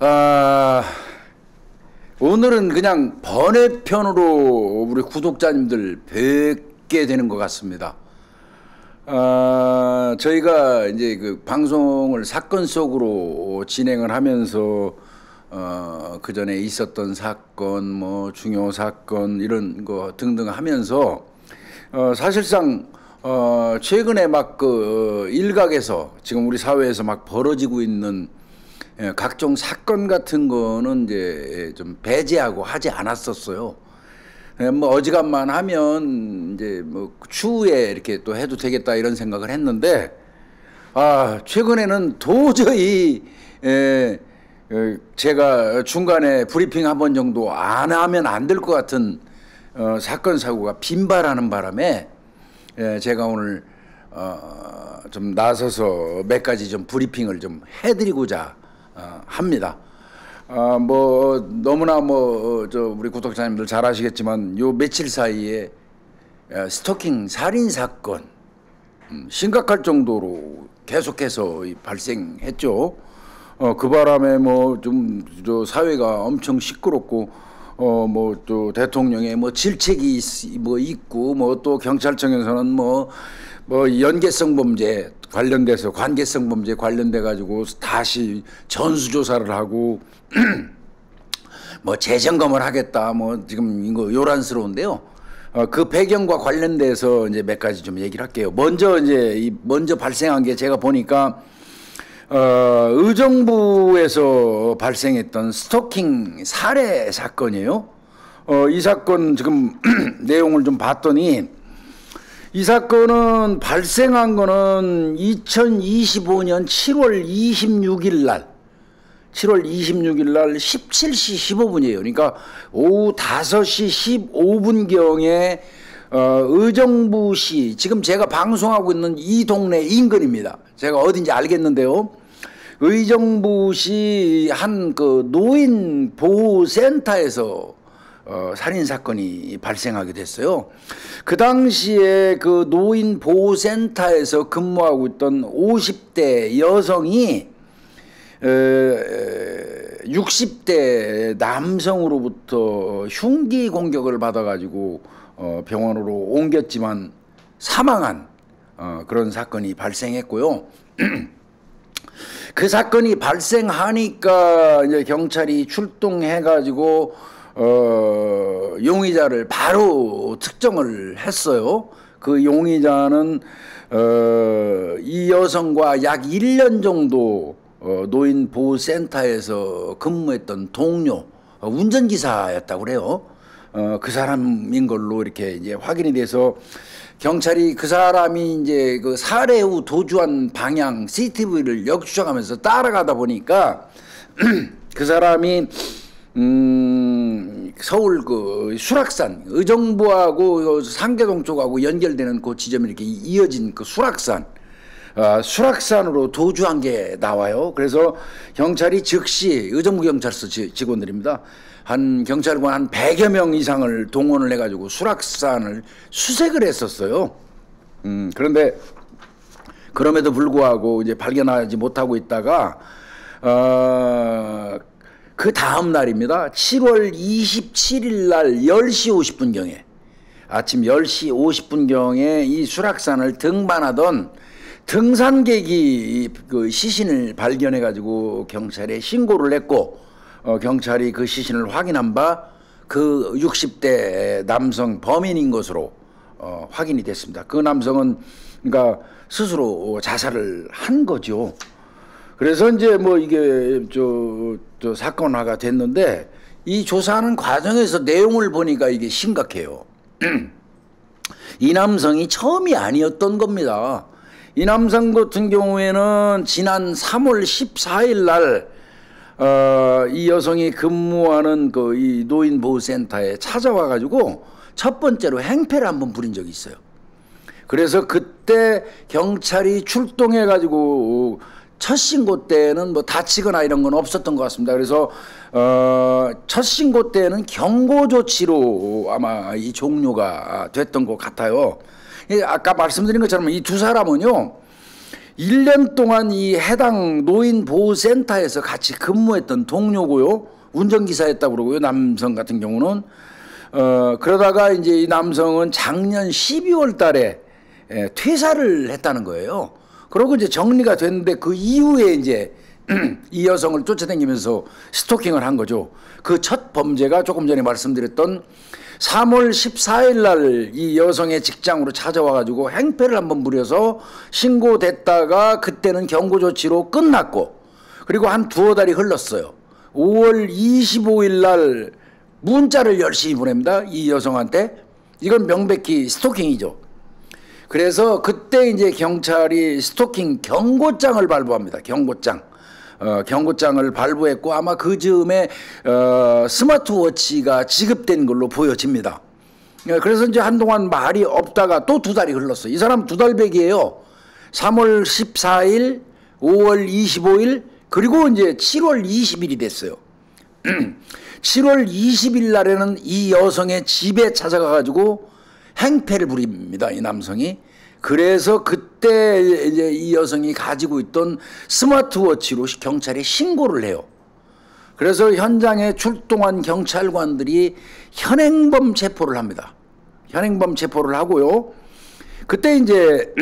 아, 오늘은 그냥 번외편으로 우리 구독자님들 뵙게 되는 것 같습니다. 저희가 이제 그 방송을 사건 속으로 진행을 하면서 그 전에 있었던 사건, 뭐 중요 사건 이런 거 등등 하면서 사실상 최근에 막 그 일각에서 지금 우리 사회에서 막 벌어지고 있는 각종 사건 같은 거는 이제 좀 배제하고 하지 않았었어요. 뭐 어지간만 하면 이제 뭐 추후에 이렇게 또 해도 되겠다 이런 생각을 했는데, 최근에는 도저히 제가 중간에 브리핑 한 번 정도 안 하면 안 될 것 같은 사건 사고가 빈발하는 바람에 제가 오늘 좀 나서서 몇 가지 좀 브리핑을 좀 해드리고자 합니다. 뭐 너무나 뭐 우리 구독자님들 잘 아시겠지만 요 며칠 사이에 스토킹 살인 사건 심각할 정도로 계속해서 발생했죠. 그 바람에 뭐 좀 사회가 엄청 시끄럽고 뭐 또 대통령의 뭐 질책이 뭐 있고 뭐 또 경찰청에서는 뭐 연계성 범죄 관련돼서 관계성 범죄 관련돼 가지고 다시 전수조사를 하고 뭐 재점검을 하겠다 뭐 지금 이거 요란스러운데요. 그 배경과 관련돼서 이제 몇 가지 좀 얘기를 할게요. 먼저 먼저 발생한 게 제가 보니까 의정부에서 발생했던 스토킹 살해 사건이에요. 이 사건 지금 내용을 좀 봤더니 이 사건은 발생한 거는 2025년 7월 26일 날 17시 15분이에요. 그러니까 오후 5시 15분경에 의정부시, 지금 제가 방송하고 있는 이 동네 인근입니다. 제가 어딘지 알겠는데요. 의정부시 한 그 노인 보호센터에서 살인 사건이 발생하게 됐어요. 그 당시에 그 노인 보호센터에서 근무하고 있던 50대 여성이 60대 남성으로부터 흉기 공격을 받아가지고 병원으로 옮겼지만 사망한 그런 사건이 발생했고요. 그 사건이 발생하니까 이제 경찰이 출동해가지고 용의자를 바로 특정을 했어요. 그 용의자는 이 여성과 약 1년 정도 노인 보호센터에서 근무했던 동료 운전기사였다고 그래요. 그 사람인 걸로 이렇게 이제 확인이 돼서 경찰이 그 사람이 이제 그 살해 후 도주한 방향 CCTV를 역추적하면서 따라가다 보니까 그 사람이 서울 그 수락산, 의정부하고 상계동 쪽하고 연결되는 그 지점이 이렇게 이어진 그 수락산으로 도주한 게 나와요. 그래서 경찰이 즉시, 의정부 경찰서 직원들입니다. 한 경찰관 한 100여 명 이상을 동원을 해가지고 수락산을 수색을 했었어요. 그런데 그럼에도 불구하고 이제 발견하지 못하고 있다가 그 다음 날입니다. 7월 27일 날 10시 50분경에 아침 10시 50분경에 이 수락산을 등반하던 등산객이 그 시신을 발견해 가지고 경찰에 신고를 했고 경찰이 그 시신을 확인한 바 그 60대 남성 범인인 것으로 확인이 됐습니다. 그 남성은 그러니까 스스로 자살을 한 거죠. 그래서 이제 뭐 이게 저 사건화가 됐는데 이 조사하는 과정에서 내용을 보니까 이게 심각해요. 이 남성이 처음이 아니었던 겁니다. 이 남성 같은 경우에는 지난 3월 14일 날 이 여성이 근무하는 그 이 노인보호센터에 찾아와 가지고 첫 번째로 행패를 한번 부린 적이 있어요. 그래서 그때 경찰이 출동해 가지고 첫 신고 때는 뭐 다치거나 이런 건 없었던 것 같습니다. 그래서 첫 신고 때는 경고 조치로 아마 이 종료가 됐던 것 같아요. 아까 말씀드린 것처럼 이 두 사람은요, 1년 동안 이 해당 노인보호센터에서 같이 근무했던 동료고요. 운전기사였다고 그러고요. 남성 같은 경우는. 그러다가 이제 이 남성은 작년 12월 달에 퇴사를 했다는 거예요. 그러고 이제 정리가 됐는데 그 이후에 이제 이 여성을 쫓아다니면서 스토킹을 한 거죠. 그 첫 범죄가 조금 전에 말씀드렸던 3월 14일 날 이 여성의 직장으로 찾아와 가지고 행패를 한번 부려서 신고됐다가 그때는 경고 조치로 끝났고, 그리고 한 두어 달이 흘렀어요. 5월 25일 날 문자를 열심히 보냅니다. 이 여성한테. 이건 명백히 스토킹이죠. 그래서 그때 이제 경찰이 스토킹 경고장을 발부합니다. 경고장. 경고장을 발부했고 아마 그 즈음에 스마트워치가 지급된 걸로 보여집니다. 그래서 이제 한동안 말이 없다가 또 두 달이 흘렀어요. 이 사람 두 달백이에요. 3월 14일, 5월 25일, 그리고 이제 7월 20일이 됐어요. 7월 20일 날에는 이 여성의 집에 찾아가 가지고 행패를 부립니다. 이 남성이. 그래서 그때 이제 이 여성이 가지고 있던 스마트워치로 경찰에 신고를 해요. 그래서 현장에 출동한 경찰관들이 현행범 체포를 합니다. 현행범 체포를 하고요. 그때 이제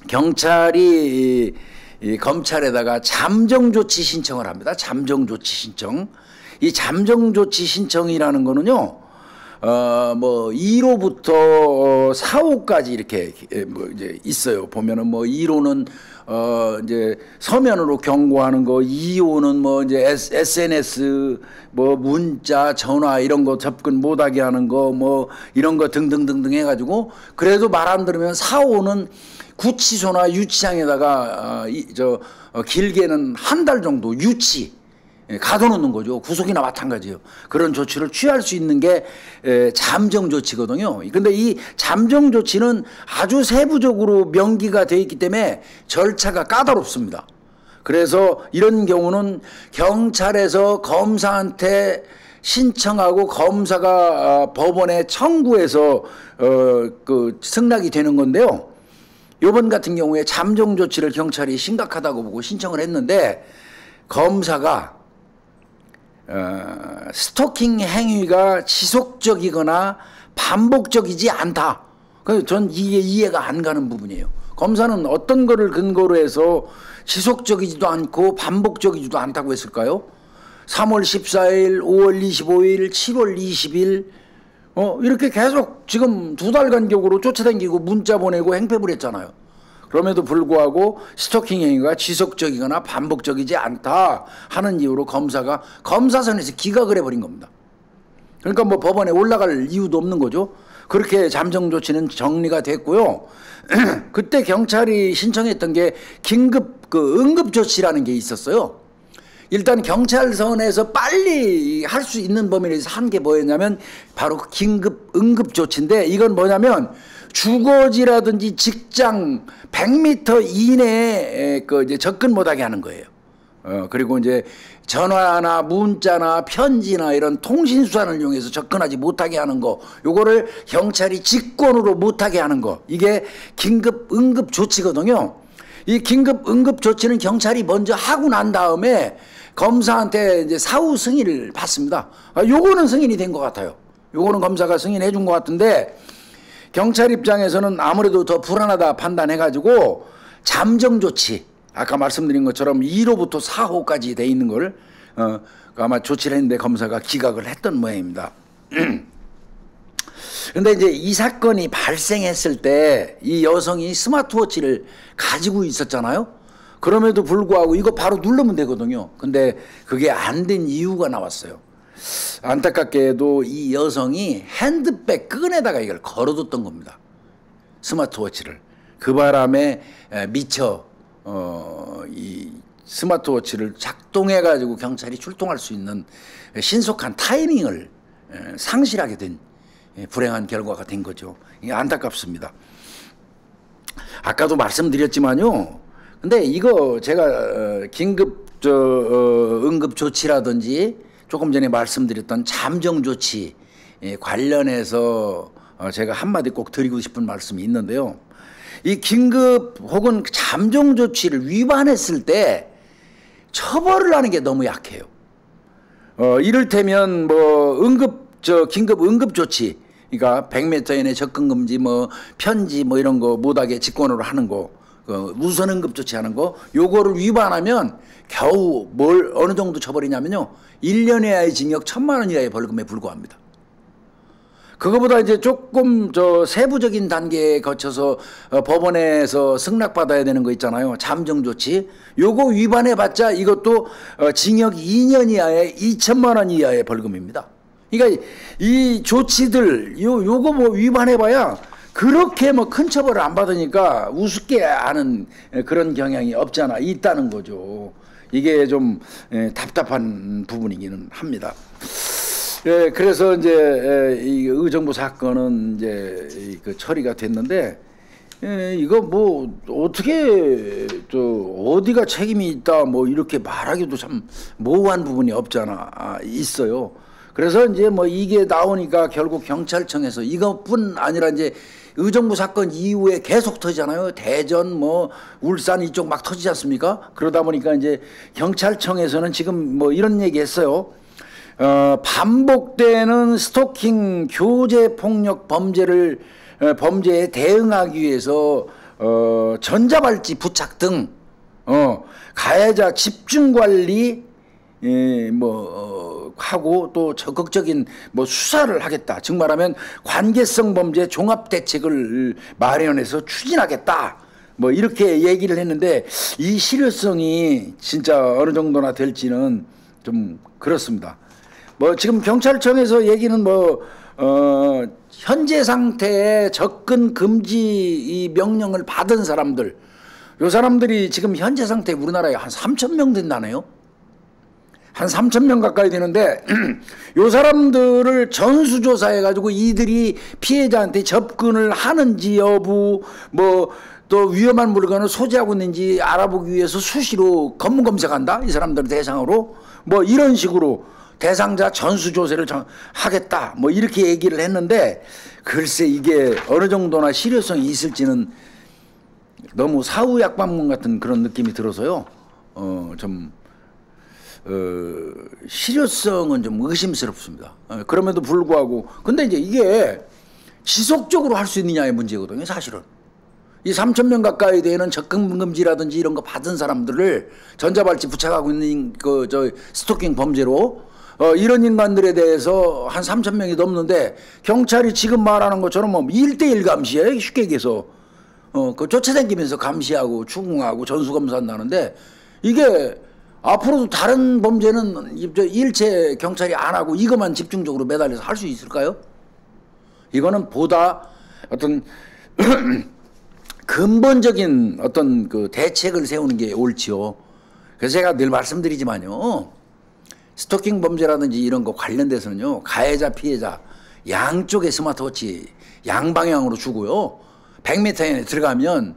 경찰이 이 검찰에다가 잠정조치 신청을 합니다. 잠정조치 신청. 이 잠정조치 신청이라는 거는요, 뭐 1호부터 4호까지 이렇게 뭐 이제 있어요. 보면은 뭐 1호는 이제 서면으로 경고하는 거, 2호는 뭐 이제 SNS 뭐 문자, 전화 이런 거 접근 못하게 하는 거, 뭐 이런 거 등등등등 해가지고, 그래도 말 안 들으면 4호는 구치소나 유치장에다가 길게는 한 달 정도 유치 가둬놓는 거죠. 구속이나 마찬가지예요. 그런 조치를 취할 수 있는 게 잠정 조치거든요. 근데 이 잠정 조치는 아주 세부적으로 명기가 되어 있기 때문에 절차가 까다롭습니다. 그래서 이런 경우는 경찰에서 검사한테 신청하고 검사가 법원에 청구해서 그 승낙이 되는 건데요. 이번 같은 경우에 잠정 조치를 경찰이 심각하다고 보고 신청을 했는데 검사가 스토킹 행위가 지속적이거나 반복적이지 않다. 그래서 전 이게 이해가 안 가는 부분이에요. 검사는 어떤 거를 근거로 해서 지속적이지도 않고 반복적이지도 않다고 했을까요? 3월 14일, 5월 25일, 7월 20일 이렇게 계속 지금 두 달 간격으로 쫓아다니고 문자 보내고 행패를 했잖아요. 그럼에도 불구하고 스토킹 행위가 지속적이거나 반복적이지 않다 하는 이유로 검사가 검사선에서 기각을 해버린 겁니다. 그러니까 뭐 법원에 올라갈 이유도 없는 거죠. 그렇게 잠정 조치는 정리가 됐고요. 그때 경찰이 신청했던 게 긴급 응급 조치라는 게 있었어요. 일단 경찰선에서 빨리 할 수 있는 범위 내에서 한 게 뭐였냐면 바로 긴급 응급 조치인데, 이건 뭐냐면 주거지라든지 직장 100m 이내에 이제 접근 못하게 하는 거예요. 그리고 이제 전화나 문자나 편지나 이런 통신수단을 이용해서 접근하지 못하게 하는 거, 요거를 경찰이 직권으로 못하게 하는 거, 이게 긴급 응급 조치거든요. 이 긴급 응급 조치는 경찰이 먼저 하고 난 다음에 검사한테 이제 사후 승인을 받습니다. 요거는 승인이 된 것 같아요. 요거는 검사가 승인해 준 것 같은데, 경찰 입장에서는 아무래도 더 불안하다 판단해가지고 잠정 조치, 아까 말씀드린 것처럼 1호부터 4호까지 돼 있는 걸 아마 조치를 했는데 검사가 기각을 했던 모양입니다. 근데 이제 이 사건이 발생했을 때 이 여성이 스마트워치를 가지고 있었잖아요. 그럼에도 불구하고 이거 바로 누르면 되거든요. 근데 그게 안 된 이유가 나왔어요. 안타깝게도 이 여성이 핸드백 끈에다가 이걸 걸어뒀던 겁니다. 스마트워치를. 그 바람에 미처 이 스마트워치를 작동해 가지고 경찰이 출동할 수 있는 신속한 타이밍을 상실하게 된 불행한 결과가 된 거죠. 이게 안타깝습니다. 아까도 말씀드렸지만요. 근데 이거 제가 긴급 응급 조치라든지 조금 전에 말씀드렸던 잠정 조치 관련해서 제가 한마디 꼭 드리고 싶은 말씀이 있는데요. 이 긴급 혹은 잠정 조치를 위반했을 때 처벌을 하는 게 너무 약해요. 이를테면 뭐 긴급 응급 조치, 그러니까 100m 이내 접근 금지, 뭐 편지 뭐 이런 거 못하게 직권으로 하는 거, 우선 응급 조치하는 거, 요거를 위반하면 겨우 어느 정도 처벌이냐면요, 1년 이하의 징역 1,000만 원 이하의 벌금에 불과합니다. 그거보다 이제 조금 세부적인 단계에 거쳐서 법원에서 승낙받아야 되는 거 있잖아요. 잠정 조치. 요거 위반해봤자 이것도 징역 2년 이하의 2,000만 원 이하의 벌금입니다. 그러니까 이 조치들 요거 뭐 위반해봐야 그렇게 뭐 큰 처벌을 안 받으니까 우습게 하는 그런 경향이 있다는 거죠. 이게 좀 답답한 부분이기는 합니다. 예, 그래서 이제 이 의정부 사건은 이제 그 처리가 됐는데, 이거 뭐 어떻게 어디가 책임이 있다 뭐 이렇게 말하기도 참 모호한 부분이 없잖아 있어요. 그래서 이제 뭐 이게 나오니까 결국 경찰청에서 이것뿐 아니라 이제 의정부 사건 이후에 계속 터지잖아요. 대전 뭐 울산 이쪽 막 터지지 않습니까? 그러다 보니까 이제 경찰청에서는 지금 뭐 이런 얘기 했어요. 반복되는 스토킹 교제 폭력 범죄에 대응하기 위해서 전자발찌 부착 등 가해자 집중 관리 하고 또 적극적인 뭐 수사를 하겠다. 즉 말하면 관계성 범죄 종합 대책을 마련해서 추진하겠다. 뭐 이렇게 얘기를 했는데 이 실효성이 진짜 어느 정도나 될지는 좀 그렇습니다. 뭐 지금 경찰청에서 얘기는 현재 상태에 접근 금지 이 명령을 받은 사람들, 요 사람들이 지금 현재 상태에 우리나라에 한 3,000명 된다네요. 한 3,000명 가까이 되는데 요 사람들을 전수조사해 가지고 이들이 피해자한테 접근을 하는지 여부, 뭐 또 위험한 물건을 소지하고 있는지 알아보기 위해서 수시로 검문 검색한다. 이 사람들을 대상으로 뭐 이런 식으로 대상자 전수조사를 하겠다. 뭐 이렇게 얘기를 했는데 글쎄 이게 어느 정도나 실효성이 있을지는 너무 사후약방문 같은 그런 느낌이 들어서요. 실효성은 좀 의심스럽습니다. 그럼에도 불구하고 근데 이제 이게 지속적으로 할 수 있느냐의 문제거든요. 사실은 이 3,000명 가까이 되는 접근 금지라든지 이런 거 받은 사람들을 전자발찌 부착하고 있는 스토킹 범죄로 이런 인간들에 대해서 한 3,000명이 넘는데 경찰이 지금 말하는 것처럼 뭐 1대1 감시에 쉽게 얘기해서 그 쫓아다니면서 감시하고 추궁하고 전수검사한다는데 이게 앞으로도 다른 범죄는 일체 경찰이 안 하고 이것만 집중적으로 매달려서 할 수 있을까요? 이거는 보다 어떤 근본적인 어떤 그 대책을 세우는 게 옳지요. 그래서 제가 늘 말씀드리지만요. 스토킹 범죄라든지 이런 거 관련돼서는요. 가해자, 피해자 양쪽에 스마트워치 양방향으로 주고요. 100m 안에 들어가면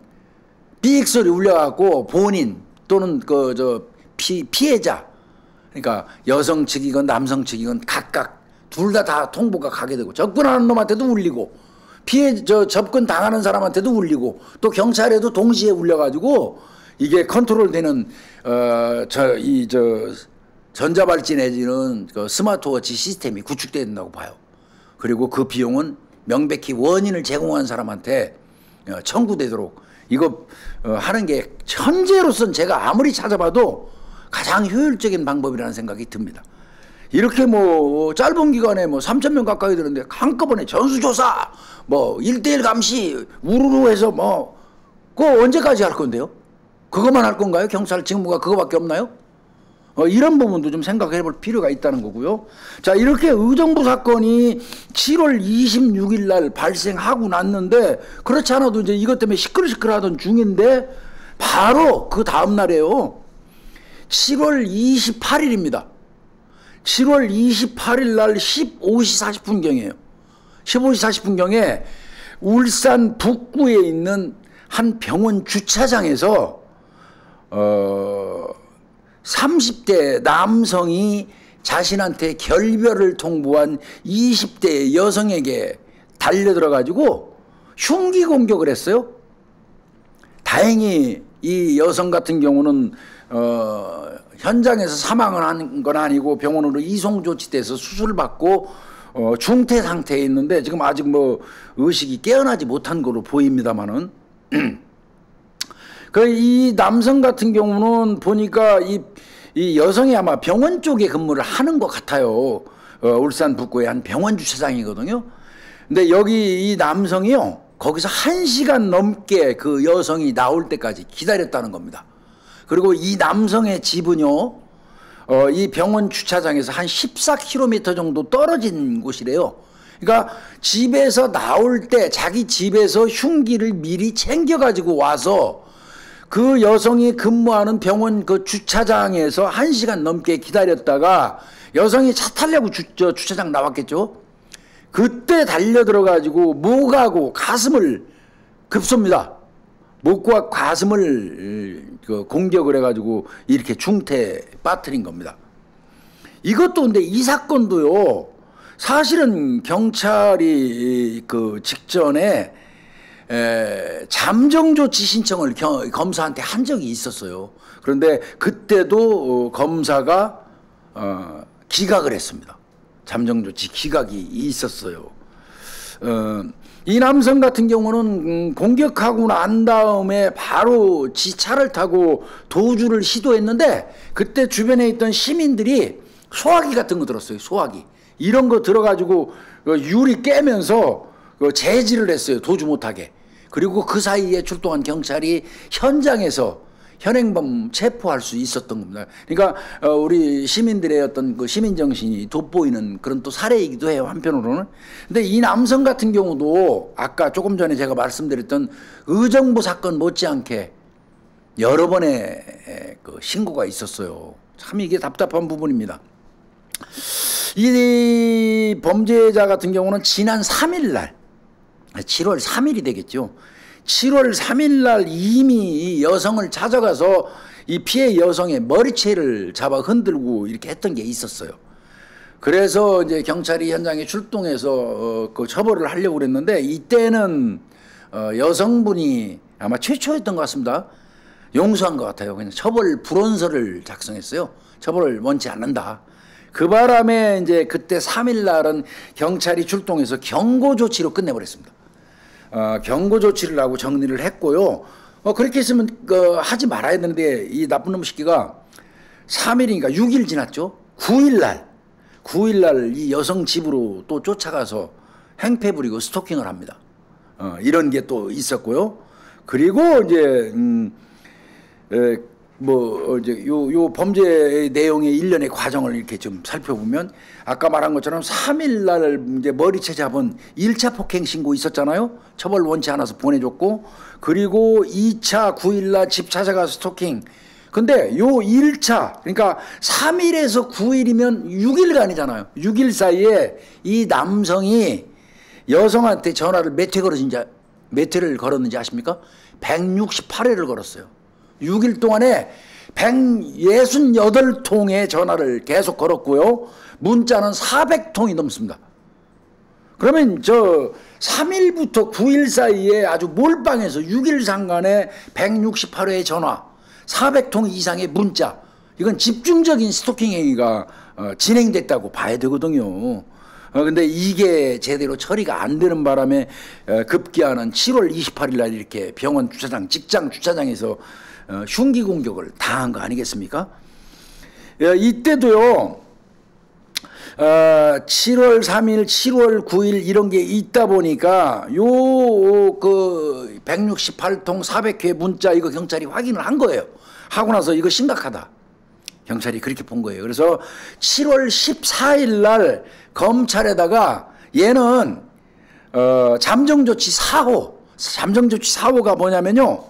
삑 소리 울려갖고 본인 또는 피해자, 그러니까 여성 측이건 남성 측이건 각각 둘 다 통보가 가게 되고 접근하는 놈한테도 울리고 접근 당하는 사람한테도 울리고 또 경찰에도 동시에 울려가지고 이게 컨트롤되는 전자발찌 내지는 그 스마트워치 시스템이 구축되어야 된다고 봐요. 그리고 그 비용은 명백히 원인을 제공한 사람한테 청구되도록 이거 하는 게 현재로서는 제가 아무리 찾아봐도 가장 효율적인 방법이라는 생각이 듭니다. 이렇게 뭐 짧은 기간에 뭐 3,000명 가까이 되는데 한꺼번에 전수조사 뭐 1대1 감시 우르르 해서 그거 언제까지 할 건데요? 그것만 할 건가요? 경찰 직무가 그거밖에 없나요? 이런 부분도 좀 생각해 볼 필요가 있다는 거고요. 자, 이렇게 의정부 사건이 7월 26일 날 발생하고 났는데 그렇지 않아도 이제 이것 때문에 시끌시끌하던 중인데 바로 그 다음 날이에요. 7월 28일입니다. 7월 28일 날 15시 40분경이에요. 15시 40분경에 울산 북구에 있는 한 병원 주차장에서 30대 남성이 자신한테 결별을 통보한 20대 여성에게 달려들어 가지고 흉기 공격을 했어요. 다행히 이 여성 같은 경우는 현장에서 사망을 한 건 아니고 병원으로 이송 조치돼서 수술을 받고 중태 상태에 있는데 지금 아직 뭐 의식이 깨어나지 못한 거로 보입니다만은 그 이 남성 같은 경우는 보니까 이 여성이 아마 병원 쪽에 근무를 하는 것 같아요. 울산 북구의 한 병원 주차장이거든요. 근데 여기 이 남성이요, 거기서 1시간 넘게 그 여성이 나올 때까지 기다렸다는 겁니다. 그리고 이 남성의 집은요, 이 병원 주차장에서 한 14km 정도 떨어진 곳이래요. 그러니까 집에서 나올 때 자기 집에서 흉기를 미리 챙겨가지고 와서 그 여성이 근무하는 병원 그 주차장에서 1시간 넘게 기다렸다가 여성이 차 타려고 주차장 나왔겠죠. 그때 달려들어가지고 목하고 가슴을 급소입니다. 목과 가슴을 공격을 해가지고 이렇게 중태 빠뜨린 겁니다. 이것도 근데 이 사건도요, 사실은 경찰이 그 직전에 잠정 조치 신청을 검사한테 한 적이 있었어요. 그런데 그때도 검사가 기각을 했습니다. 잠정 조치 기각이 있었어요. 이 남성 같은 경우는 공격하고 난 다음에 바로 지 차를 타고 도주를 시도했는데 그때 주변에 있던 시민들이 소화기 같은 거 들었어요. 소화기 이런 거 들어가지고 유리 깨면서 제지를 했어요. 도주 못하게. 그리고 그 사이에 출동한 경찰이 현장에서 현행범 체포할 수 있었던 겁니다. 그러니까 우리 시민들의 어떤 그 시민정신이 돋보이는 그런 또 사례이기도 해요, 한편으로는. 근데 이 남성 같은 경우도 아까 조금 전에 제가 말씀드렸던 의정부 사건 못지않게 여러 번의 그 신고가 있었어요. 참 이게 답답한 부분입니다. 이 범죄자 같은 경우는 지난 3일 날 7월 3일이 되겠죠. 7월 3일 날 이미 이 여성을 찾아가서 이 피해 여성의 머리채를 잡아 흔들고 이렇게 했던 게 있었어요. 그래서 이제 경찰이 현장에 출동해서 그 처벌을 하려고 그랬는데 이때는 여성분이 아마 최초였던 것 같습니다. 용서한 것 같아요. 그냥 처벌 불원서를 작성했어요. 처벌을 원치 않는다. 그 바람에 이제 그때 3일 날은 경찰이 출동해서 경고 조치로 끝내버렸습니다. 경고 조치를 하고 정리를 했고요. 그렇게 했으면 하지 말아야 되는데 이 나쁜 놈 새끼가 3일이니까 6일 지났죠. 9일 날 이 여성 집으로 또 쫓아가서 행패 부리고 스토킹을 합니다. 이런 게 또 있었고요. 그리고 이제 이제 요 범죄 내용의 일련의 과정을 이렇게 좀 살펴보면 아까 말한 것처럼 3일 날 이제 머리채 잡은 1차 폭행 신고 있었잖아요. 처벌 원치 않아서 보내줬고, 그리고 2차 9일 날 집 찾아가서 스토킹. 근데 요 1차, 그러니까 3일에서 9일이면 6일간이잖아요. 6일 사이에 이 남성이 여성한테 전화를 몇 회를 걸었는지 아십니까? 168회를 걸었어요. 6일 동안에 168통의 전화를 계속 걸었고요. 문자는 400통이 넘습니다. 그러면 저 3일부터 9일 사이에 아주 몰빵해서 6일 상간에 168회의 전화, 400통 이상의 문자, 이건 집중적인 스토킹 행위가 진행됐다고 봐야 되거든요. 근데 이게 제대로 처리가 안 되는 바람에 급기야는 7월 28일 날 이렇게 병원 주차장, 직장 주차장에서 흉기 공격을 당한 거 아니겠습니까? 이때도요, 7월 3일, 7월 9일 이런 게 있다 보니까 그 168통 400회 문자 이거 경찰이 확인을 한 거예요. 하고 나서 이거 심각하다. 경찰이 그렇게 본 거예요. 그래서 7월 14일 날 검찰에다가 얘는 잠정조치 4호가 뭐냐면요,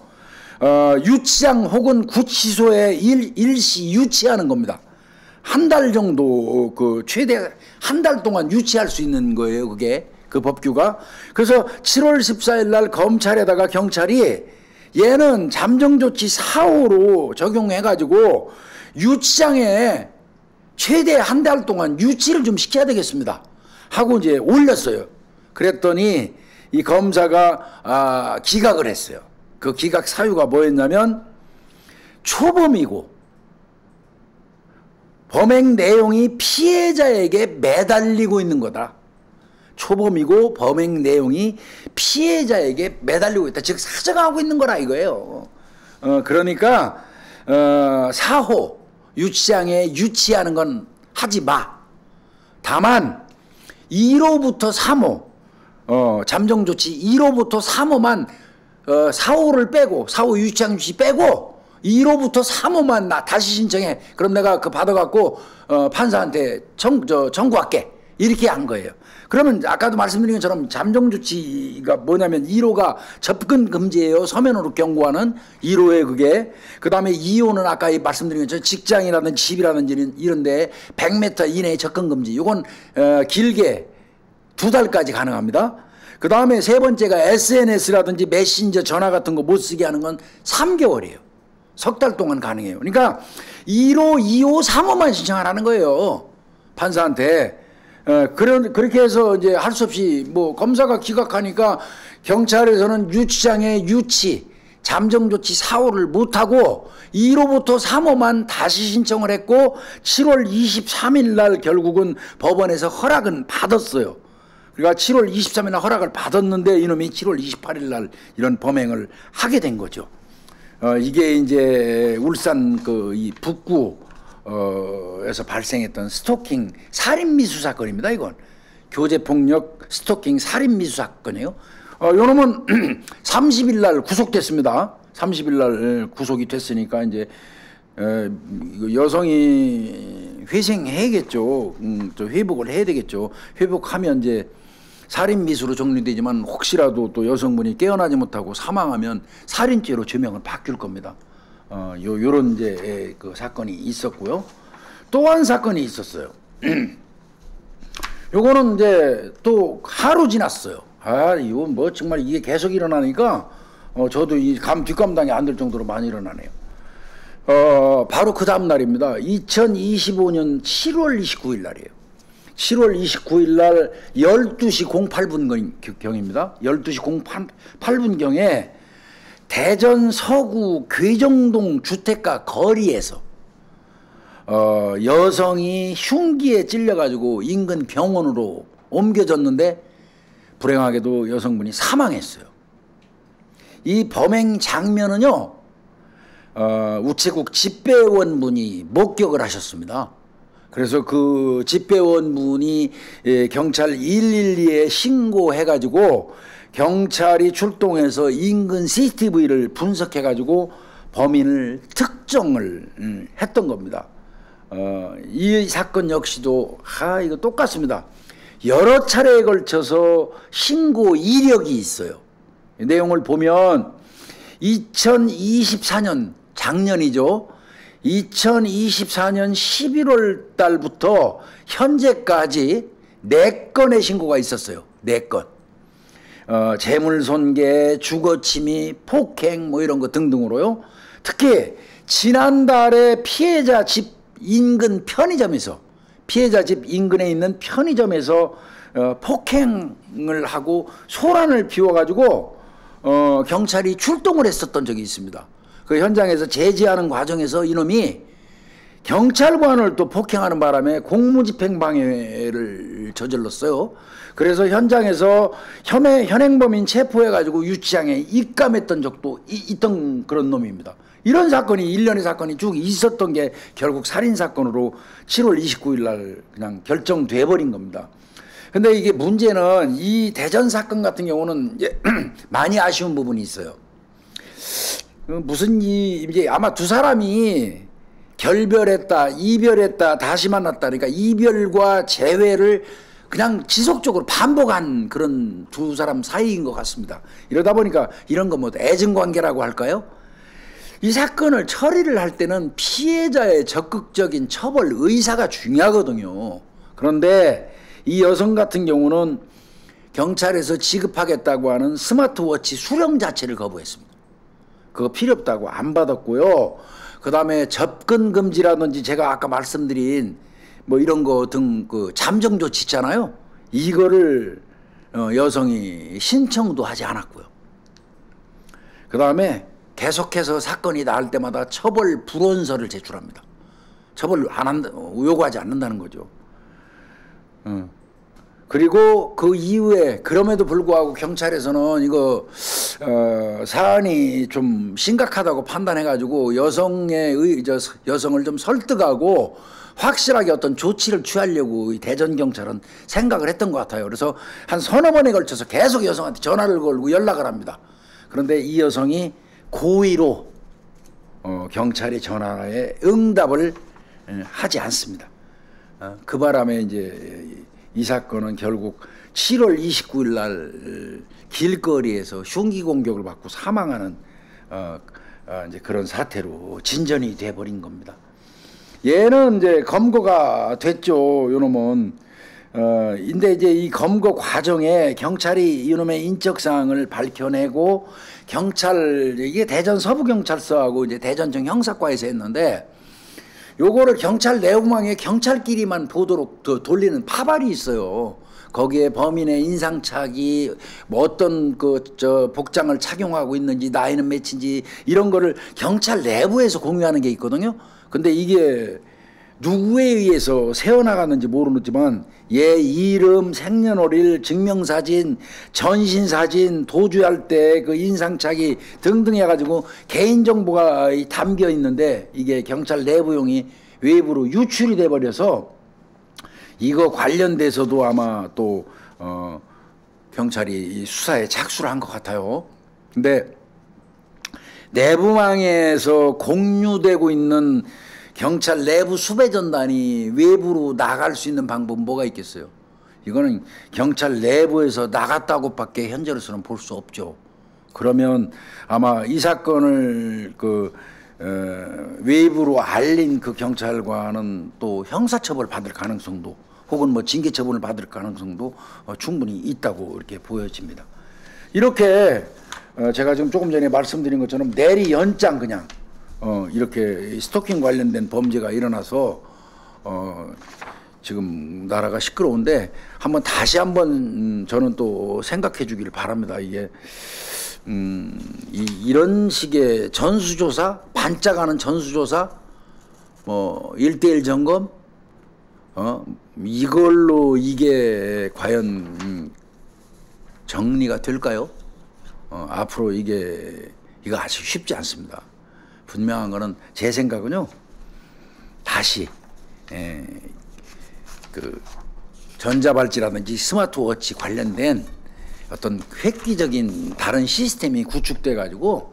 유치장 혹은 구치소에 일시 유치하는 겁니다. 한 달 정도, 최대 한 달 동안 유치할 수 있는 거예요, 그게, 그 법규가. 그래서 7월 14일 날 검찰에다가 경찰이 얘는 잠정조치 4호로 적용해가지고 유치장에 최대 한 달 동안 유치를 좀 시켜야 되겠습니다 하고 이제 올렸어요. 그랬더니 이 검사가 기각을 했어요. 그 기각 사유가 뭐였냐면 초범이고 범행 내용이 피해자에게 매달리고 있는 거다. 초범이고 범행 내용이 피해자에게 매달리고 있다. 즉 사정하고 있는 거라 이거예요. 그러니까 사호 유치장에 유치하는 건 하지 마. 다만 1호부터 3호 잠정조치 1호부터 3호만 4호를 빼고 4호 유치장 유치 빼고 1호부터 3호만 나 다시 신청해. 그럼 내가 그 받아갖고 판사한테 청구할게. 이렇게 한 거예요. 그러면 아까도 말씀드린 것처럼 잠정조치가 뭐냐면 1호가 접근 금지예요. 서면으로 경고하는 1호에 그게. 그 다음에 2호는 아까 말씀드린 것처럼 직장이라든지 집이라든지 이런 데 100m 이내에 접근 금지. 이건 길게 2달까지 가능합니다. 그 다음에 세 번째가 SNS라든지 메신저 전화 같은 거 못 쓰게 하는 건 3개월이에요. 석 달 동안 가능해요. 그러니까 1호, 2호, 3호만 신청하라는 거예요. 판사한테. 그렇게 해서 이제 할 수 없이 뭐 검사가 기각하니까 경찰에서는 유치장에 유치, 잠정조치 4호를 못하고 1호부터 3호만 다시 신청을 했고 7월 23일 날 결국은 법원에서 허락은 받았어요. 그러니까 7월 23일 날 허락을 받았는데 이놈이 7월 28일 날 이런 범행을 하게 된 거죠. 이게 이제 울산 이 북구에서 발생했던 스토킹 살인미수 사건입니다. 이건 교제폭력 스토킹 살인미수 사건이에요. 요놈은 30일 날 구속됐습니다. 30일 날 구속이 됐으니까 이제 여성이 회생해야겠죠. 회복을 해야 되겠죠. 회복하면 이제 살인미수로 정리되지만 혹시라도 또 여성분이 깨어나지 못하고 사망하면 살인죄로 죄명을 바뀔 겁니다. 요런 이제 그 사건이 있었고요. 또 한 사건이 있었어요. 요거는 이제 또 하루 지났어요. 이거 뭐 정말 이게 계속 일어나니까 저도 이 뒷감당이 안 될 정도로 많이 일어나네요. 바로 그 다음 날입니다. 2025년 7월 29일 날이에요. 7월 29일 날 12시 08분 경입니다. 12시 08분 경에 대전 서구 괴정동 주택가 거리에서 여성이 흉기에 찔려가지고 인근 병원으로 옮겨졌는데 불행하게도 여성분이 사망했어요. 이 범행 장면은요, 우체국 집배원분이 목격을 하셨습니다. 그래서 그 집배원분이 경찰 112에 신고해가지고 경찰이 출동해서 인근 CCTV를 분석해가지고 범인을 특정을 했던 겁니다. 이 사건 역시도 이거 똑같습니다. 여러 차례에 걸쳐서 신고 이력이 있어요. 내용을 보면 2024년 작년이죠. 2024년 11월 달부터 현재까지 4건의 신고가 있었어요. 4건. 재물손괴, 주거침해, 폭행 뭐 이런 거 등등으로요. 특히 지난달에 피해자 집 인근 편의점에서 피해자 집 인근에 있는 편의점에서 폭행을 하고 소란을 피워가지고 경찰이 출동을 했었던 적이 있습니다. 그 현장에서 제지하는 과정에서 이놈이 경찰관을 또 폭행하는 바람에 공무집행방해를 저질렀어요. 그래서 현장에서 현행범인 체포해가지고 유치장에 입감했던 적도 있던 그런 놈입니다. 이런 사건이 일련의 사건이 쭉 있었던 게 결국 살인사건으로 7월 29일 날 그냥 결정돼 버린 겁니다. 근데 이게 문제는 이 대전 사건 같은 경우는 많이 아쉬운 부분이 있어요. 무슨 이제 아마 두 사람이 결별했다, 이별했다, 다시 만났다. 그러니까 이별과 재회를 그냥 지속적으로 반복한 그런 두 사람 사이인 것 같습니다. 이러다 보니까 이런 거 뭐 애증관계라고 할까요? 이 사건을 처리를 할 때는 피해자의 적극적인 처벌 의사가 중요하거든요. 그런데 이 여성 같은 경우는 경찰에서 지급하겠다고 하는 스마트워치 수령 자체를 거부했습니다. 그거 필요 없다고 안 받았고요. 그 다음에 접근 금지라든지 제가 아까 말씀드린 뭐 이런 거 등 그 잠정 조치 있잖아요. 이거를 여성이 신청도 하지 않았고요. 그 다음에 계속해서 사건이 나올 때마다 처벌 불원서를 제출합니다. 처벌 안 한다, 요구하지 않는다는 거죠. 그리고 그 이후에 그럼에도 불구하고 경찰에서는 이거 사안이 좀 심각하다고 판단해가지고 여성을 좀 설득하고 확실하게 어떤 조치를 취하려고 대전 경찰은 생각을 했던 것 같아요. 그래서 한 서너 번에 걸쳐서 계속 여성한테 전화를 걸고 연락을 합니다. 그런데 이 여성이 고의로 경찰의 전화에 응답을 하지 않습니다. 그 바람에 이제 이 사건은 결국 7월 29일 날 길거리에서 흉기 공격을 받고 사망하는 이제 그런 사태로 진전이 돼 버린 겁니다. 얘는 이제 검거가 됐죠. 요놈은. 근데 이제 이 검거 과정에 경찰이 이놈의 인적사항을 밝혀내고 이게 대전 서부경찰서하고 이제 대전청 형사과에서 했는데 요거를 경찰 내부망에 경찰끼리만 보도록 돌리는 파발이 있어요. 거기에 범인의 인상착의, 뭐 어떤 복장을 착용하고 있는지, 나이는 몇인지 이런 거를 경찰 내부에서 공유하는 게 있거든요. 근데 이게 누구에 의해서 새어나갔는지 모르지만 얘 이름, 생년월일, 증명사진, 전신사진, 도주할 때 그 인상착의 등등 해가지고 개인정보가 담겨 있는데 이게 경찰 내부용이 외부로 유출이 돼버려서 이거 관련돼서도 아마 또 경찰이 수사에 착수를 한 것 같아요. 근데 내부망에서 공유되고 있는 경찰 내부 수배전단이 외부로 나갈 수 있는 방법은 뭐가 있겠어요? 이거는 경찰 내부에서 나갔다고밖에 현재로서는 볼 수 없죠. 그러면 아마 이 사건을 외부로 알린 그 경찰관은 또 형사처벌 받을 가능성도 혹은 뭐 징계처분을 받을 가능성도 충분히 있다고 이렇게 보여집니다. 이렇게 제가 지금 조금 전에 말씀드린 것처럼 내리 연장 그냥 이렇게 스토킹 관련된 범죄가 일어나서 지금 나라가 시끄러운데 다시 한번 저는 또 생각해 주기를 바랍니다. 이게 이런 식의 전수조사, 반짝하는 전수조사, 뭐 1대1 점검, 이걸로 이게 과연 정리가 될까요? 앞으로 이거 아주 쉽지 않습니다. 분명한 거는 제 생각은요. 다시 그 전자발찌라든지 스마트워치 관련된 어떤 획기적인 다른 시스템이 구축돼 가지고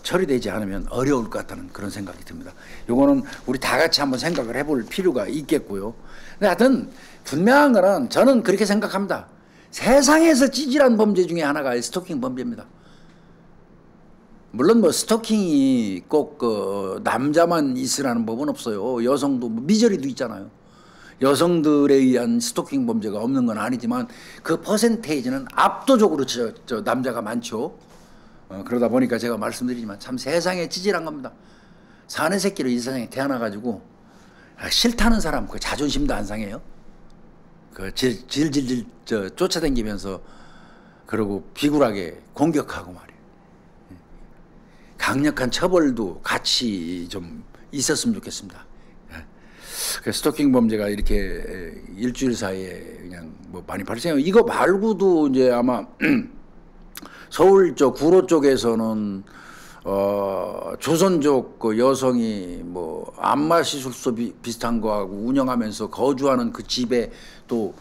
처리되지 않으면 어려울 것 같다는 그런 생각이 듭니다. 요거는 우리 다 같이 한번 생각을 해볼 필요가 있겠고요. 근데 하여튼 분명한 거는 저는 그렇게 생각합니다. 세상에서 찌질한 범죄 중에 하나가 스토킹 범죄입니다. 물론 뭐 스토킹이 꼭 남자만 있으라는 법은 없어요. 여성도 미저리도 있잖아요. 여성들에 의한 스토킹 범죄가 없는 건 아니지만 그 퍼센테이지는 압도적으로 남자가 많죠. 그러다 보니까 제가 말씀드리지만 참 세상에 찌질한 겁니다. 사내 새끼로 이 세상에 태어나가지고 싫다는 사람 그 자존심도 안 상해요. 그 질질질 쫓아다니면서 그러고 비굴하게 공격하고 말이에요. 강력한 처벌도 같이 좀 있었으면 좋겠습니다. 그 스토킹 범죄가 이렇게 일주일 사이에 그냥 뭐 많이 발생해요. 이거 말고도 이제 아마 서울 쪽 구로 쪽에서는 조선족 그 여성이 뭐 안마시술소 비슷한 거하고 운영하면서 거주하는 그 집에 또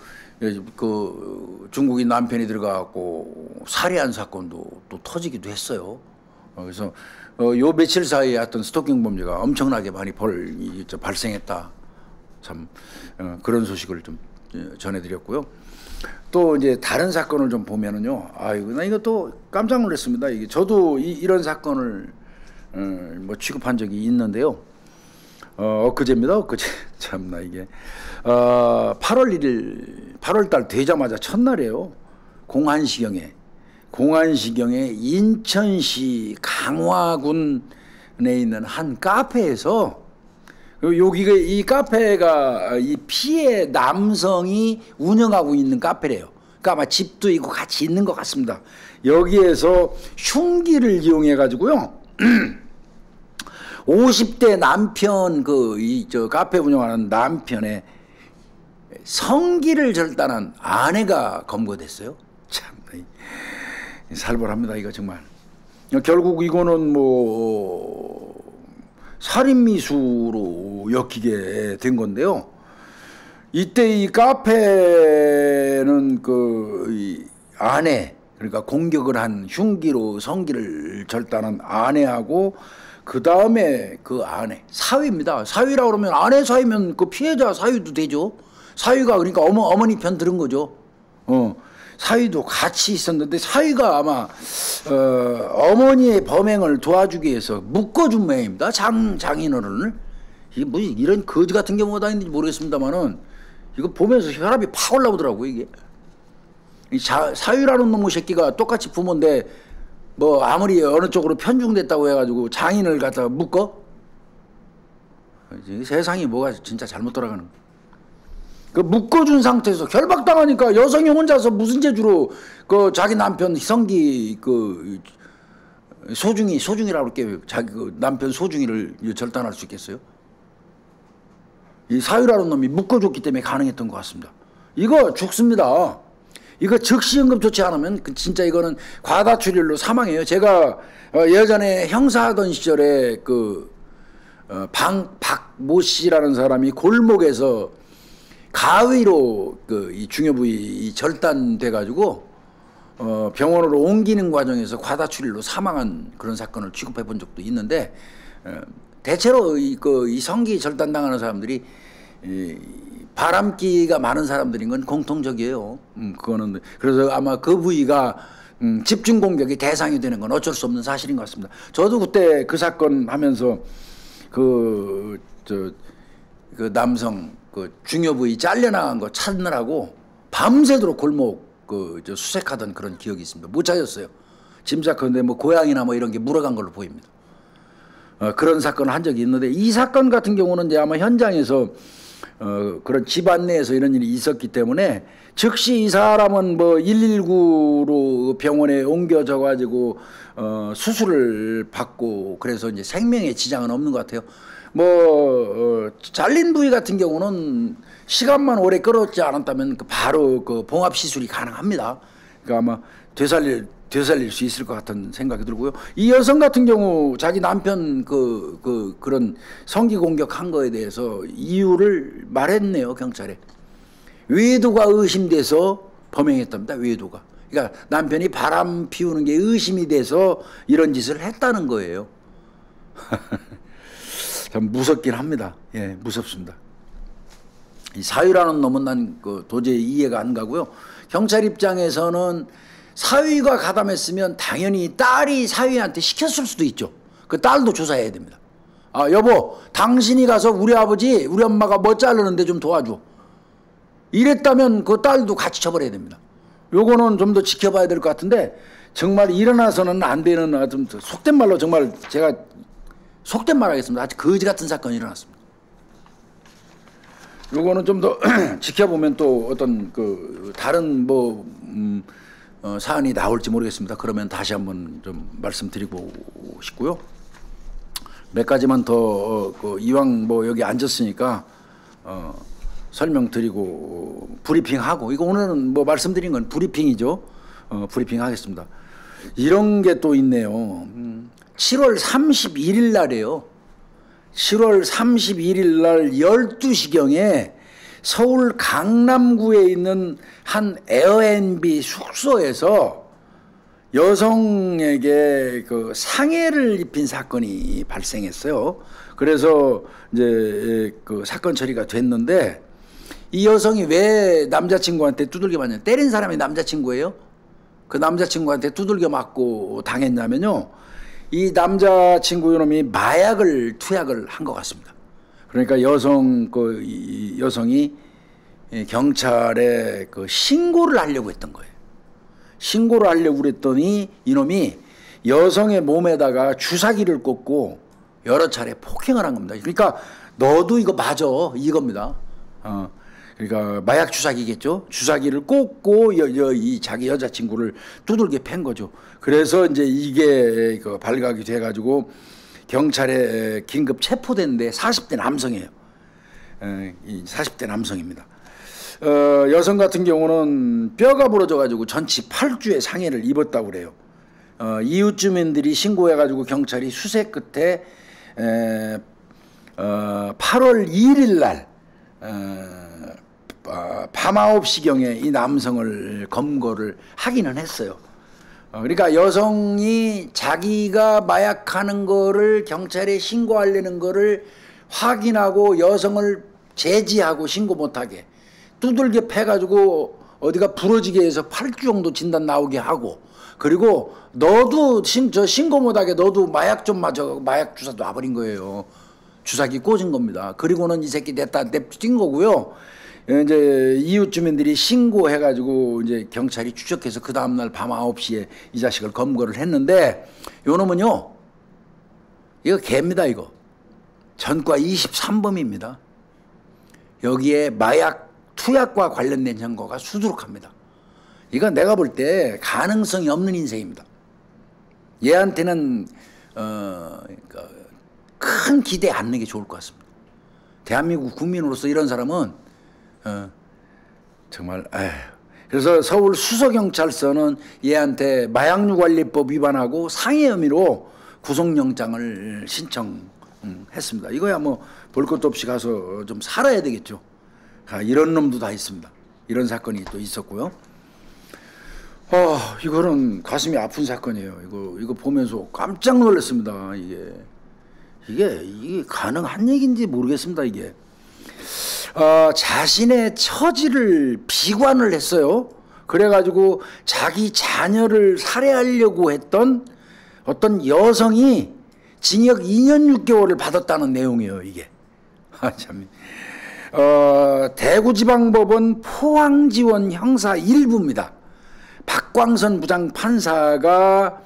그 중국인 남편이 들어가고 살해한 사건도 또 터지기도 했어요. 그래서 요 며칠 사이에 어떤 스토킹 범죄가 엄청나게 많이 발생했다. 참 그런 소식을 좀 전해드렸고요. 또 이제 다른 사건을 좀 보면은요. 아이고 나 이거 또 깜짝 놀랐습니다. 이게 저도 이런 사건을 뭐 취급한 적이 있는데요. 엊그제입니다. 엊그제 참나 이게 8월 1일 8월달 되자마자 첫날이에요. 공안시경에 인천시 강화군에 있는 한 카페에서 여기가 이 카페가 이 피해 남성이 운영하고 있는 카페래요. 그 아마 집도 있고 같이 있는 것 같습니다. 여기에서 흉기를 이용해 가지고요. 50대 남편 저 카페 운영하는 남편의 성기를 절단한 아내가 검거됐어요. 참 살벌합니다. 이거 정말. 결국 이거는 뭐 살인미수로 엮이게 된 건데요. 이때 이 카페는 이 아내, 그러니까 공격을 한 흉기로 성기를 절단한 아내하고 그 다음에 그 아내 사위입니다. 사위라 그러면 아내 사위면 그 피해자 사위도 되죠. 사위가 그러니까 어머니 편 들은 거죠. 사위도 같이 있었는데 사위가 아마 어머니의 범행을 도와주기 위해서 묶어준 모양입니다. 장인어른을. 이게 뭐 이런 거지 같은 경우가 다 있는지 모르겠습니다만은 이거 보면서 혈압이 팍 올라오더라고요. 이게 사위라는 놈의 새끼가 똑같이 부모인데 뭐 아무리 어느 쪽으로 편중됐다고 해가지고 장인을 갖다가 묶어? 세상이 뭐가 진짜 잘못 돌아가는 거야. 그 묶어준 상태에서 결박당하니까 여성이 혼자서 무슨 재주로 그 자기 남편 성기 그 소중이라고 할게요. 자기 그 남편 소중이를 절단할 수 있겠어요? 이 사유라는 놈이 묶어줬기 때문에 가능했던 것 같습니다. 이거 죽습니다. 이거 즉시 응급 조치 안 하면 진짜 이거는 과다출혈로 사망해요. 제가 예전에 형사하던 시절에 박모 씨라는 사람이 골목에서 가위로 이 중요 부위 절단돼 가지고 병원으로 옮기는 과정에서 과다출혈로 사망한 그런 사건을 취급해 본 적도 있는데 대체로 이 성기 절단당하는 사람들이 바람기가 많은 사람들인 건 공통적이에요. 그거는 그래서 아마 그 부위가 집중 공격의 대상이 되는 건 어쩔 수 없는 사실인 것 같습니다. 저도 그때 그 사건 하면서 그 남성 중요 부위 잘려나간 거 찾느라고 밤새도록 골목 수색하던 그런 기억이 있습니다. 못 찾았어요. 짐작컨대 뭐 고양이나 뭐 이런 게 물어간 걸로 보입니다. 그런 사건을 한 적이 있는데 이 사건 같은 경우는 이제 아마 현장에서 그런 집안 내에서 이런 일이 있었기 때문에 즉시 이 사람은 뭐 119로 병원에 옮겨져 가지고 수술을 받고 그래서 이제 생명에 지장은 없는 것 같아요. 뭐 잘린 부위 같은 경우는 시간만 오래 끌었지 않았다면 바로 봉합 시술이 가능합니다. 그러니까 아마 되살릴 수 있을 것 같은 생각이 들고요. 이 여성 같은 경우 자기 남편 그런 성기 공격한 거에 대해서 이유를 말했네요. 경찰에. 외도가 의심돼서 범행했답니다. 외도가. 그러니까 남편이 바람 피우는 게 의심이 돼서 이런 짓을 했다는 거예요. 참 무섭긴 합니다. 예, 무섭습니다. 이 사유라는 놈은 난 도저히 이해가 안 가고요. 경찰 입장에서는 사위가 가담했으면 당연히 딸이 사위한테 시켰을 수도 있죠. 그 딸도 조사해야 됩니다. 아, 여보, 당신이 가서 우리 아버지, 우리 엄마가 뭐 자르는데 좀 도와줘. 이랬다면 그 딸도 같이 처벌해야 됩니다. 요거는 좀 더 지켜봐야 될 것 같은데 정말 일어나서는 안 되는 좀 속된 말로 정말 제가 속된 말 하겠습니다. 아주 거지 같은 사건이 일어났습니다. 요거는 좀 더 지켜보면 또 어떤 다른 사안이 나올지 모르겠습니다. 그러면 다시 한번 좀 말씀드리고 싶고요. 몇 가지만 더 이왕 여기 앉았으니까 설명드리고 브리핑하고 이거 오늘은 말씀드린 건 브리핑이죠. 브리핑 하겠습니다. 이런 게 또 있네요. 7월 31일 날이에요. 7월 31일 날 12시경에 서울 강남구에 있는 한 에어앤비 숙소에서 여성에게 상해를 입힌 사건이 발생했어요. 그래서 이제 사건 처리가 됐는데 이 여성이 왜 남자친구한테 두들겨 맞냐? 때린 사람이 남자친구예요. 그 남자친구한테 두들겨 맞고 당했냐면요. 이 남자친구 놈이 마약을 투약을 한 것 같습니다. 그러니까 여성이 경찰에 신고를 하려고 했던 거예요. 신고를 하려고 그랬더니 이놈이 여성의 몸에다가 주사기를 꽂고 여러 차례 폭행을 한 겁니다. 그러니까 너도 이거 맞아 이겁니다. 그러니까 마약 주사기겠죠. 주사기를 꽂고 이 자기 여자친구를 두들겨 팬 거죠. 그래서 이제 이게 그 발각이 돼가지고 경찰에 긴급 체포됐는데 40대 남성이에요. 이 40대 남성입니다. 여성 같은 경우는 뼈가 부러져가지고 전치 8주의 상해를 입었다고 그래요. 이웃 주민들이 신고해가지고 경찰이 수색 끝에 8월 2일 날 밤 9시경에 이 남성을 검거를 하기는 했어요. 그러니까 여성이 자기가 마약하는 거를 경찰에 신고하려는 거를 확인하고 여성을 제지하고 신고 못하게 두들겨 패가지고 어디가 부러지게 해서 8주 정도 진단 나오게 하고, 그리고 너도 저 신고 못하게 너도 마약 좀 맞아, 마약 주사 놔버린 거예요. 주사기 꽂은 겁니다. 그리고는 이 새끼 냅뛴 거고요. 이제 이웃 주민들이 신고해가지고 이제 경찰이 추적해서 그 다음날 밤 9시에 이 자식을 검거를 했는데, 요 놈은요, 이거 개입니다. 이거 전과 23범입니다. 여기에 마약 투약과 관련된 정보가 수두룩합니다. 이건 내가 볼 때 가능성이 없는 인생입니다. 얘한테는 큰 기대 안 하는 게 좋을 것 같습니다. 대한민국 국민으로서 이런 사람은 정말 그래서 서울 수서경찰서는 얘한테 마약류관리법 위반하고 상해 혐의로 구속영장을 신청했습니다. 이거야 뭐 볼 것도 없이 가서 좀 살아야 되겠죠. 이런 놈도 다 있습니다. 이런 사건이 또 있었고요. 이거는 가슴이 아픈 사건이에요. 이거 보면서 깜짝 놀랐습니다. 이게 가능한 얘기인지 모르겠습니다. 이게 자신의 처지를 비관을 했어요. 그래가지고 자기 자녀를 살해하려고 했던 어떤 여성이 징역 2년 6개월을 받았다는 내용이에요. 이게 참. 대구지방법원 포항지원 형사 1부입니다. 박광선 부장판사가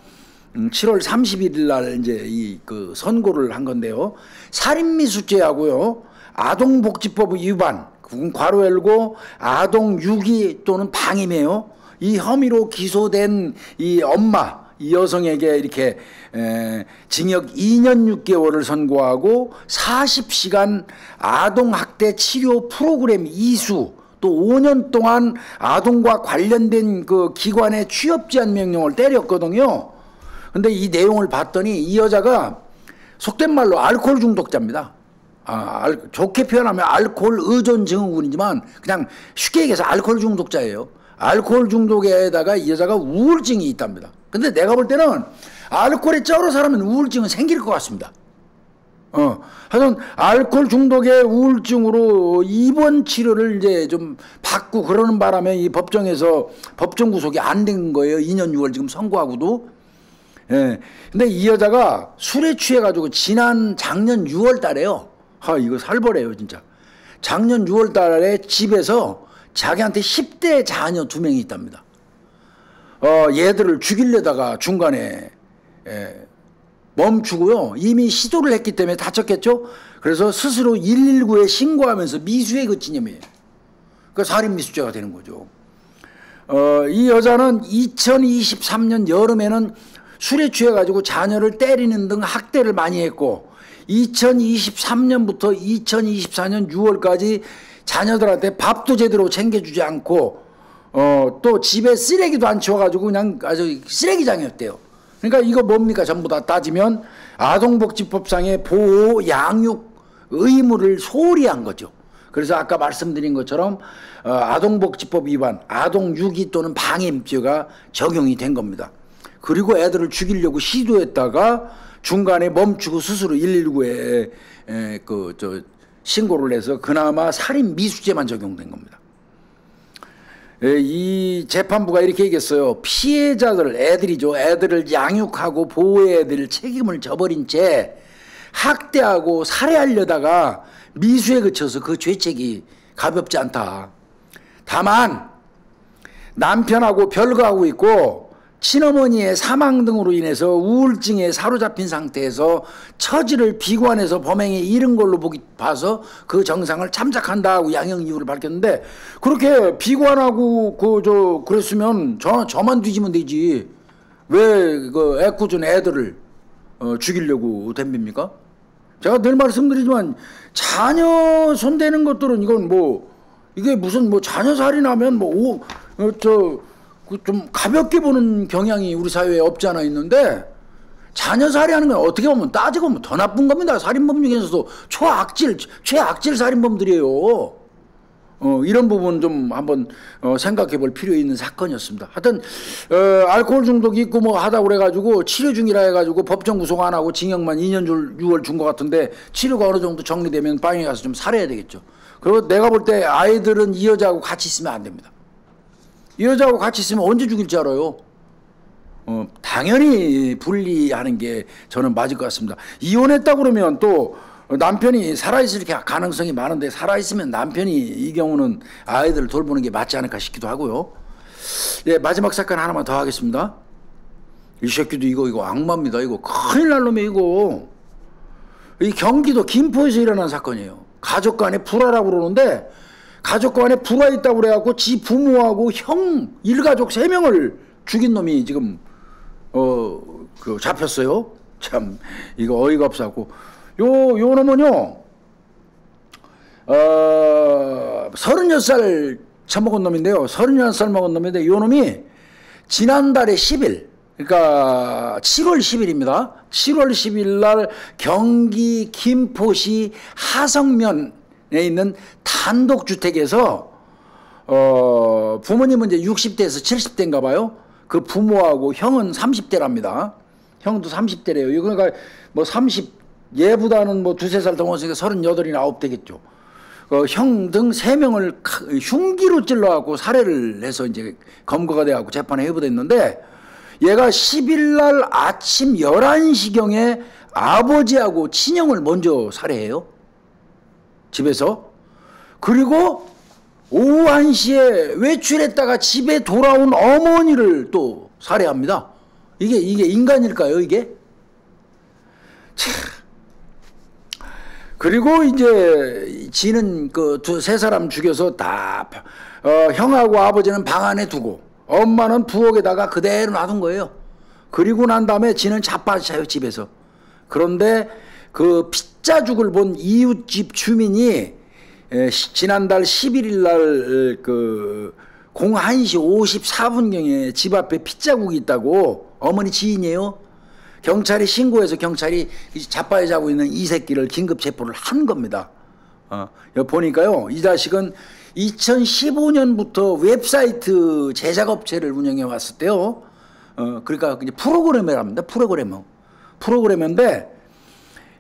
7월 31일 날 이제 그 선고를 한 건데요. 살인미수죄하고요, 아동복지법 위반, 괄호 열고 아동 유기 또는 방임이에요. 이 혐의로 기소된 이 엄마, 이 여성에게 이렇게 징역 2년 6개월을 선고하고 40시간 아동학대 치료 프로그램 이수, 또 5년 동안 아동과 관련된 그 기관의 취업 제한 명령을 때렸거든요. 근데 이 내용을 봤더니 이 여자가 속된 말로 알코올 중독자입니다. 좋게 표현하면 알코올 의존 증후군이지만 그냥 쉽게 얘기해서 알코올 중독자예요. 알코올 중독에다가 이 여자가 우울증이 있답니다. 근데 내가 볼 때는 알코올에 쩔어 살면 우울증은 생길 것 같습니다. 하여튼 알코올 중독의 우울증으로 입원 치료를 이제 좀 받고 그러는 바람에 이 법정에서 법정 구속이 안 된 거예요. 2년 6월 지금 선고하고도. 근데 이 여자가 술에 취해가지고 작년 6월 달에요. 이거 살벌해요, 진짜. 작년 6월 달에 집에서 자기한테 10대 자녀 2명이 있답니다. 얘들을 죽이려다가 중간에 멈추고요. 이미 시도를 했기 때문에 다쳤겠죠. 그래서 스스로 119에 신고하면서 미수에 그친 혐의예요. 그러니까 살인미수죄가 되는 거죠. 이 여자는 2023년 여름에는 술에 취해가지고 자녀를 때리는 등 학대를 많이 했고, 2023년부터 2024년 6월까지 자녀들한테 밥도 제대로 챙겨주지 않고 또 집에 쓰레기도 안 치워가지고 그냥 아주 쓰레기장이었대요. 그러니까 이거 뭡니까? 전부 다 따지면 아동복지법상의 보호 양육 의무를 소홀히 한 거죠. 그래서 아까 말씀드린 것처럼 아동복지법 위반, 아동유기 또는 방임죄가 적용이 된 겁니다. 그리고 애들을 죽이려고 시도했다가 중간에 멈추고 스스로 119에 신고를 해서 그나마 살인 미수죄만 적용된 겁니다. 이 재판부가 이렇게 얘기했어요. 피해자들, 애들이죠. 애들을 양육하고 보호해야 될 책임을 져버린 채 학대하고 살해하려다가 미수에 그쳐서 그 죄책이 가볍지 않다. 다만 남편하고 별거하고 있고 친어머니의 사망 등으로 인해서 우울증에 사로잡힌 상태에서 처지를 비관해서 범행에 이른 걸로 봐서 그 정상을 참작한다고 양형 이유를 밝혔는데, 그렇게 비관하고 그랬으면 저만 뒤지면 되지. 왜 그 애꿎은 애들을 죽이려고 덤빕니까? 제가 늘 말씀드리지만 자녀 손대는 것들은 이건 뭐 이게 무슨 뭐 자녀 살인하면 좀 가볍게 보는 경향이 우리 사회에 없지 않아 있는데, 자녀 살해하는 건 어떻게 보면 따지고 보면 더 나쁜 겁니다. 살인범 중에서도 최악질 살인범들이에요. 이런 부분 좀 한번 생각해 볼 필요 있는 사건이었습니다. 하여튼 알코올 중독 있고 뭐 하다 그래가지고 치료 중이라 해가지고 법정 구속 안 하고 징역만 2년 6월 준 것 같은데, 치료가 어느 정도 정리되면 방에 가서 좀 살해야 되겠죠. 그리고 내가 볼 때 아이들은 이 여자하고 같이 있으면 안 됩니다. 이 여자하고 같이 있으면 언제 죽일 줄 알아요? 당연히 분리하는 게 저는 맞을 것 같습니다. 이혼했다 그러면 또 남편이 살아있을 가능성이 많은데, 살아있으면 남편이 이 경우는 아이들을 돌보는 게 맞지 않을까 싶기도 하고요. 예, 마지막 사건 하나만 더 하겠습니다. 이 새끼도 이거 악마입니다. 이거 큰일 날 놈이 이거. 이 경기도 김포에서 일어난 사건이에요. 가족 간에 불화라고 그러는데, 가족 간에 불화 있다고 그래갖고 지 부모하고 형 일가족 3명을 죽인 놈이 지금 잡혔어요. 참 이거 어이가 없어갖고 요 놈은요 36살 처먹은 놈인데요. 36살 먹은 놈인데, 요 놈이 지난달에 10일, 그러니까 7월 10일입니다. 7월 10일 날 경기 김포시 하성면에 있는 단독주택에서 부모님은 이제 60대에서 70대인가 봐요. 그 부모하고 형은 30대랍니다. 형도 30대래요. 그러니까 뭐 얘보다는 뭐 2-3살 더 먹었으니까 38이나 9 되겠죠. 형 등 3명을 흉기로 찔러갖고 살해를 해서 이제 검거가 돼갖고 재판에 회부됐는데, 얘가 10일 날 아침 11시경에 아버지하고 친형을 먼저 살해해요. 집에서. 그리고 오후 1시에 외출했다가 집에 돌아온 어머니를 또 살해합니다. 이게 인간일까요, 이게? 참. 그리고 이제 지는 그 3사람 죽여서 다 형하고 아버지는 방 안에 두고 엄마는 부엌에다가 그대로 놔둔 거예요. 그리고 난 다음에 지는 자빠져요, 집에서. 그런데 그 피자죽을 본 이웃집 주민이 지난달 11일 날 그 01시 54분경에 집 앞에 피자국이 있다고, 어머니 지인이에요. 경찰이 신고해서 경찰이 자빠져 자고 있는 이 새끼를 긴급 체포를 한 겁니다. 여기 보니까요, 이 자식은 2015년부터 웹사이트 제작업체를 운영해 왔을 때요. 그러니까 이제 프로그래머랍니다. 프로그래머인데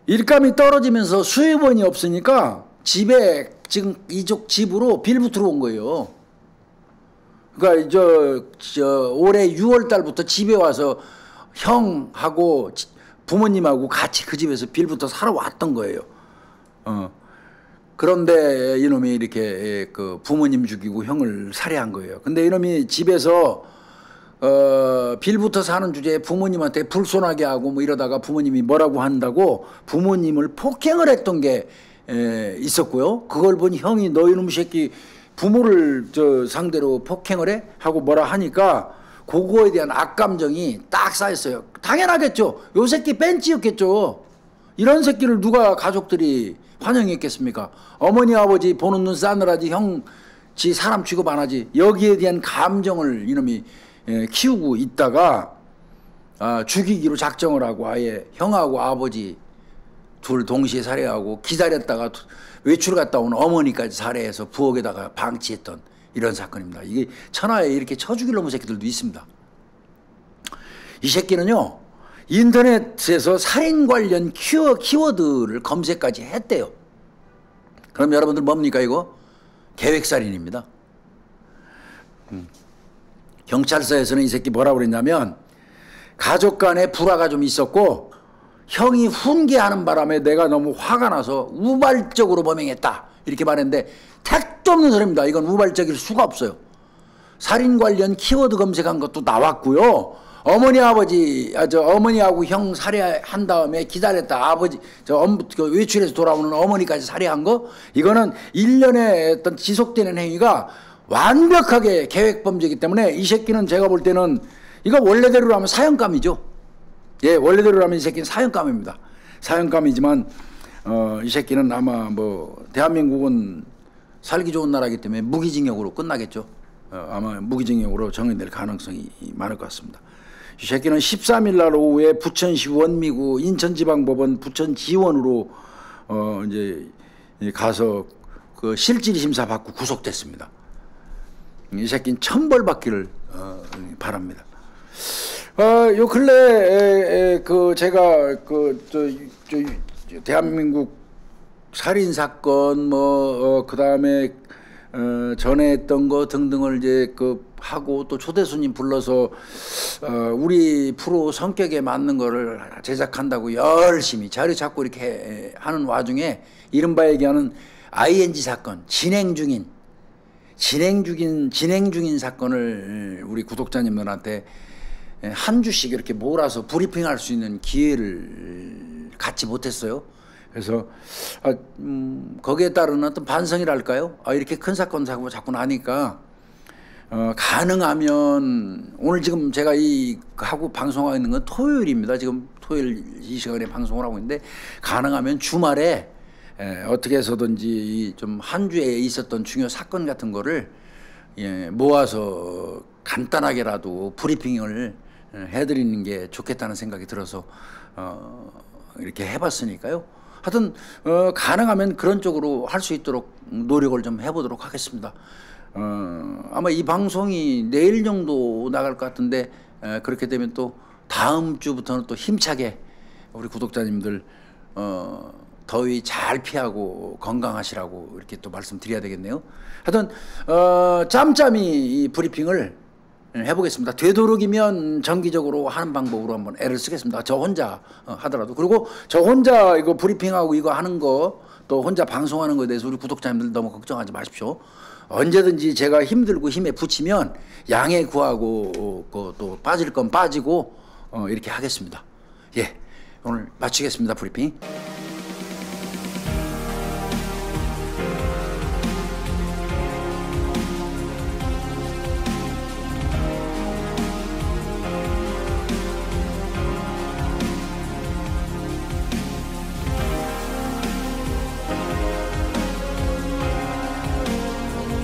일감이 떨어지면서 수입원이 없으니까 집에 지금 이쪽 집으로 빌부 들어온 거예요. 그러니까 올해 6월 달부터 집에 와서 형하고 부모님하고 같이 그 집에서 빌부터 살아왔던 거예요. 그런데 이놈이 이렇게 그 부모님 죽이고 형을 살해한 거예요. 근데 이놈이 집에서 빌부터 사는 주제에 부모님한테 불손하게 하고 뭐 이러다가 부모님이 뭐라고 한다고 부모님을 폭행을 했던 게 있었고요. 그걸 본 형이 너 이놈 새끼 부모를 상대로 폭행을 해? 하고 뭐라 하니까 그거에 대한 악감정이 딱 쌓였어요. 당연하겠죠. 요 새끼 뺀찌였겠죠. 이런 새끼를 누가 가족들이 환영했겠습니까? 어머니 아버지 보는 눈 싸늘하지 형 지 사람 취급 안 하지. 여기에 대한 감정을 이놈이 키우고 있다가 죽이기로 작정을 하고 아예 형하고 아버지 둘 동시에 살해하고 기다렸다가 외출 갔다 온 어머니까지 살해해서 부엌에다가 방치했던 이런 사건입니다. 이게 천하에 이렇게 쳐 죽일 놈의 새끼들도 있습니다. 이 새끼는요, 인터넷에서 살인 관련 키워드를 검색까지 했대요. 그럼 여러분들 뭡니까 이거? 계획살인입니다. 경찰서에서는 이 새끼 뭐라고 그랬냐면, 가족 간에 불화가 좀 있었고 형이 훈계하는 바람에 내가 너무 화가 나서 우발적으로 범행했다 이렇게 말했는데, 택도 없는 소리입니다. 이건 우발적일 수가 없어요. 살인 관련 키워드 검색한 것도 나왔고요. 어머니 아버지 어머니하고 형 살해한 다음에 기다렸다 아버지 그 외출해서 돌아오는 어머니까지 살해한 거, 이거는 일련의 어떤 지속되는 행위가 완벽하게 계획범죄이기 때문에 이 새끼는 제가 볼 때는 이거 원래대로라면 사형감이죠. 예, 원래대로라면 이 새끼는 사형감입니다. 사형감이지만 이 새끼는 아마 뭐 대한민국은 살기 좋은 나라이기 때문에 무기징역으로 끝나겠죠. 아마 무기징역으로 정해될 가능성이 많을 것 같습니다. 이 새끼는 13일 날 오후에 부천시 원미구 인천지방법원 부천지원으로 이제 가서 그 실질 심사 받고 구속됐습니다. 이 새끼는 천벌받기를 바랍니다. 요 근래 그 제가 대한민국 살인 사건 뭐 그다음에 전에 했던 거 등등을 이제 하고 또 초대 손님 불러서 우리 프로 성격에 맞는 거를 제작한다고 열심히 자료 찾고 이렇게 하는 와중에 이른바 얘기하는 ING 사건 진행 중인 사건을 우리 구독자님들한테 한 주씩 이렇게 몰아서 브리핑할 수 있는 기회를 갖지 못했어요. 그래서 거기에 따른 어떤 반성이랄까요? 이렇게 큰 사건 자꾸 나니까 가능하면 오늘 지금 제가 하고 방송하고 있는 건 토요일입니다. 지금 토요일 이 시간에 방송을 하고 있는데 가능하면 주말에 어떻게 해서든지 좀 한 주에 있었던 중요 사건 같은 거를 모아서 간단하게라도 브리핑을 해드리는 게 좋겠다는 생각이 들어서 이렇게 해봤으니까요. 하여튼 가능하면 그런 쪽으로 할 수 있도록 노력을 좀 해보도록 하겠습니다. 아마 이 방송이 내일 정도 나갈 것 같은데 그렇게 되면 또 다음 주부터는 또 힘차게 우리 구독자님들 더위 잘 피하고 건강하시라고 이렇게 또 말씀드려야 되겠네요. 하여튼 짬짬이 이 브리핑을 해보겠습니다. 되도록이면 정기적으로 하는 방법으로 한번 애를 쓰겠습니다. 저 혼자 하더라도. 그리고 저 혼자 이거 브리핑하고 이거 하는 거 또 혼자 방송하는 거에 대해서 우리 구독자님들 너무 걱정하지 마십시오. 언제든지 제가 힘들고 힘에 부치면 양해 구하고 또 빠질 건 빠지고 이렇게 하겠습니다. 예, 오늘 마치겠습니다. 브리핑.